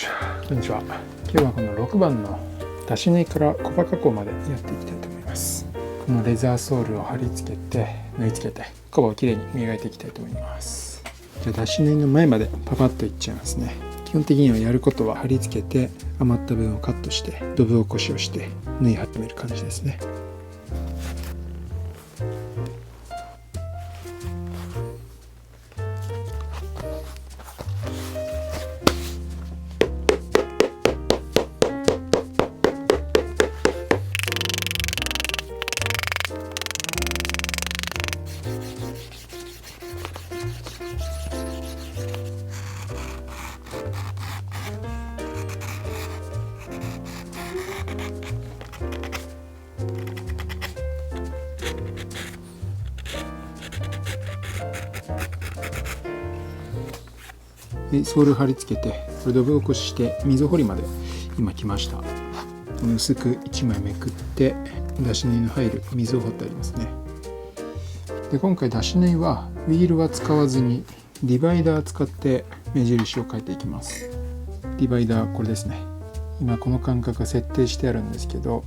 しょ。こんにちは。今日はこの6番の出し縫いからコバ加工までやっていきたいと思います。このレザーソールを貼り付けて縫い付けてコバをきれいに磨いていきたいと思います。じゃあ出し縫いの前までパパッといっちゃいますね。基本的にはやることは貼り付けて余った分をカットしてドブ起こしをして縫い始める感じですね。ソール貼り付けてこれドブ起こしして溝彫りまで今来ました。薄く1枚めくって出し縫いの入る溝を彫ってありますね。で今回出し縫いはウィールは使わずにディバイダー使って目印を描いていきます。ディバイダーこれですね。今この間隔が設定してあるんですけど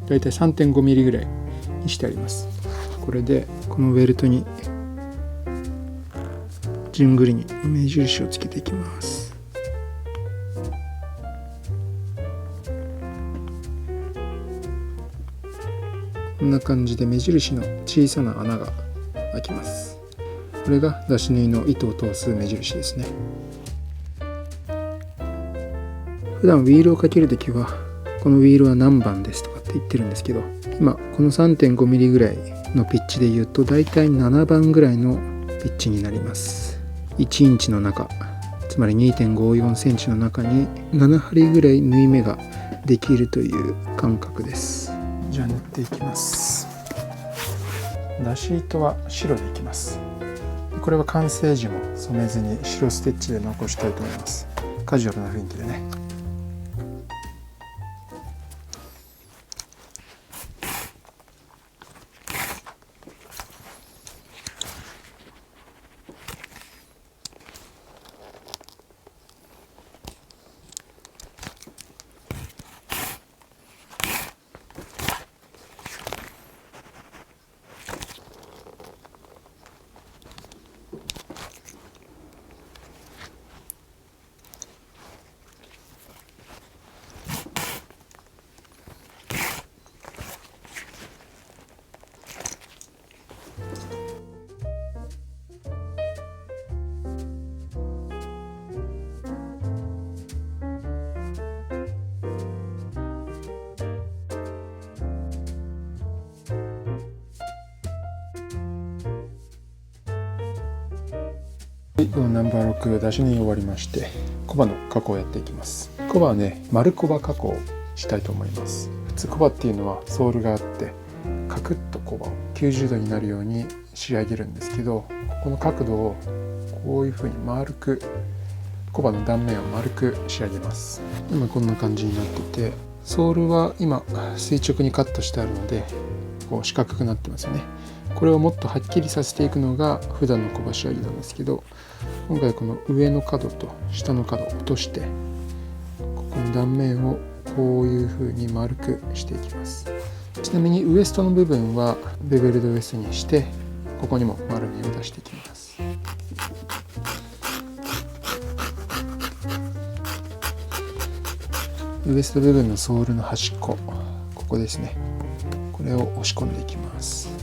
だいたい 3.5 ミリぐらいにしてあります。これでこのウェルトに順繰りに目印をつけていきます。こんな感じで目印の小さな穴が開きます。これが出し縫いの糸を通す目印ですね。普段ウィールをかけるときはこのウィールは何番ですとかって言ってるんですけど、今この 3.5 ミリぐらいのピッチで言うとだいたい7番ぐらいのピッチになります。1インチの中、つまり 2.54 センチの中に7針ぐらい縫い目ができるという感覚です。じゃあ縫っていきます。出し糸は白でいきます。これは完成時も染めずに白ステッチで残したいと思います。カジュアルな雰囲気でね。このナンバー6出し縫い終わりましてコバの加工をやっていきます。コバはね丸コバ加工したいと思います。普通コバっていうのはソールがあってカクッとコバを90度になるように仕上げるんですけど、ここの角度をこういう風に丸くコバの断面を丸く仕上げます。今こんな感じになってて、ソールは今垂直にカットしてあるのでこう四角くなってますよね。これをもっとはっきりさせていくのが普段のコバ仕上げなんですけど、今回この上の角と下の角を落としてここの断面をこういう風に丸くしていきます。ちなみにウエストの部分はベベルドウエストにしてここにも丸みを出していきます。ウエスト部分のソールの端っこ、ここですね。これを押し込んでいきます。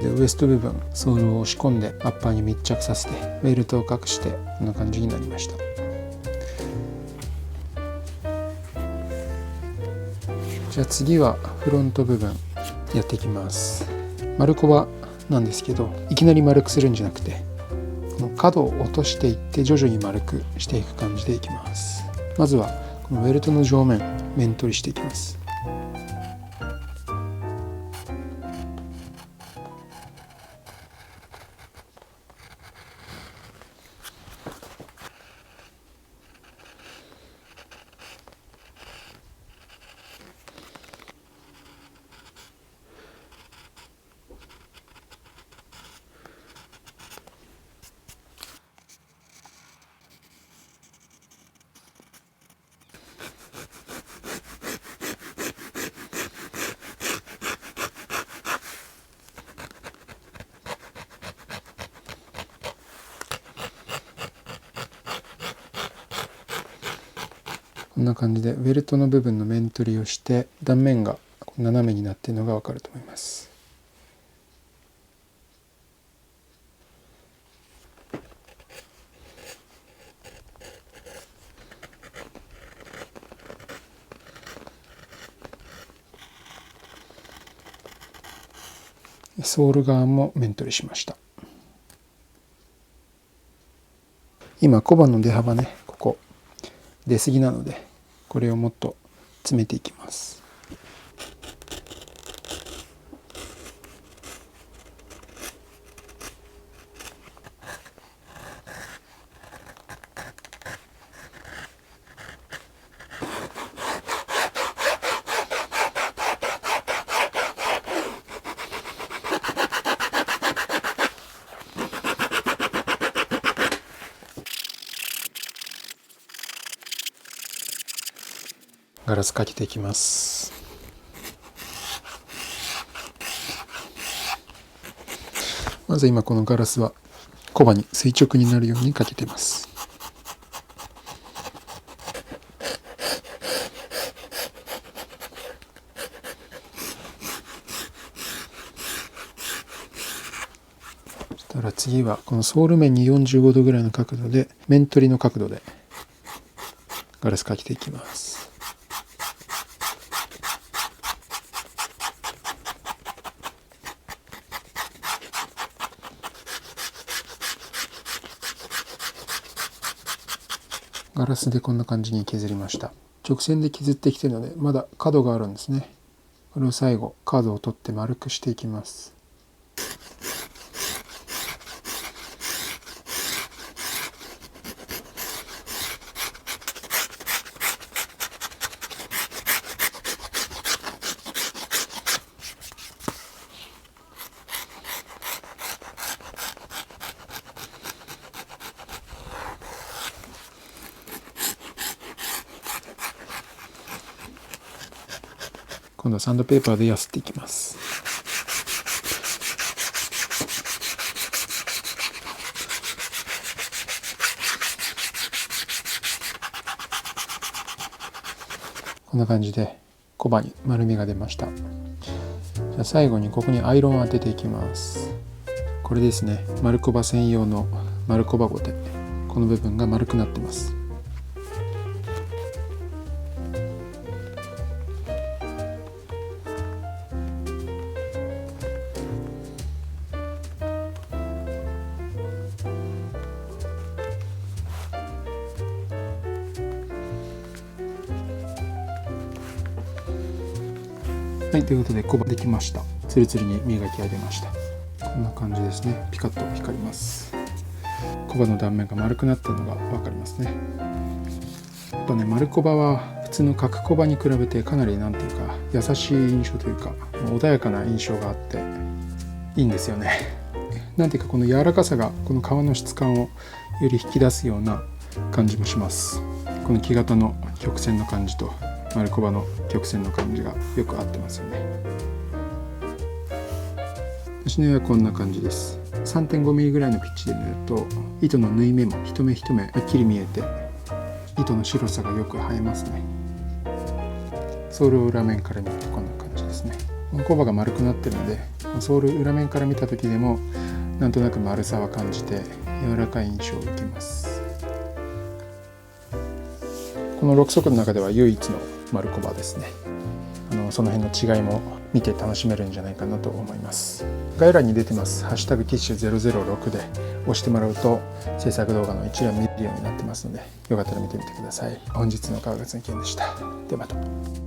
でウエスト部分ソールを押し込んでアッパーに密着させてベルトを隠してこんな感じになりました。じゃあ次はフロント部分やっていきます。丸コバなんですけどいきなり丸くするんじゃなくてこの角を落としていって徐々に丸くしていく感じでいきます。まずはこのベルトの上面面取りしていきます。こんな感じでベルトの部分の面取りをして断面が斜めになっているのがわかると思います。ソール側も面取りしました。今コバの出幅ね、ここ出過ぎなので、これをもっと詰めていきます。ガラスかけていきます。まず今このガラスはコバに垂直になるようにかけてます。そしたら次はこのソール面に45度ぐらいの角度で面取りの角度でガラスかけていきます。ガラスでこんな感じに削りました。直線で削ってきてるのでまだ角があるんですね。これを最後角を取って丸くしていきます。今度はサンドペーパーでやすっていきます。こんな感じでコバに丸みが出ました。じゃあ最後にここにアイロンを当てていきます。これですね、丸コバ専用の丸コバゴテ。この部分が丸くなってます。はい、ということでコバできました。ツルツルに磨き上げました。こんな感じですね。ピカッと光ります。コバの断面が丸くなっているのが分かりますね。やっぱね、丸コバは普通の角コバに比べてかなりなんていうか優しい印象というか穏やかな印象があっていいんですよね。なんていうかこの柔らかさがこの革の質感をより引き出すような感じもします。この木型の曲線の感じと丸コバの曲線の感じがよく合ってますよね。私の絵はこんな感じです。 3.5mm ぐらいのピッチで塗ると糸の縫い目も一目一目はっきり見えて糸の白さがよく映えますね。ソールを裏面から見るとこんな感じですね。このコバが丸くなってるのでソール裏面から見た時でもなんとなく丸さは感じて柔らかい印象を受けます。この6足の中では唯一の丸コバですね。その辺の違いも見て楽しめるんじゃないかなと思います。概要欄に出てますハッシュタグティッシュ006で押してもらうと制作動画の一覧見れるようになってますのでよかったら見てみてください。本日の革靴の件でした。ではまた。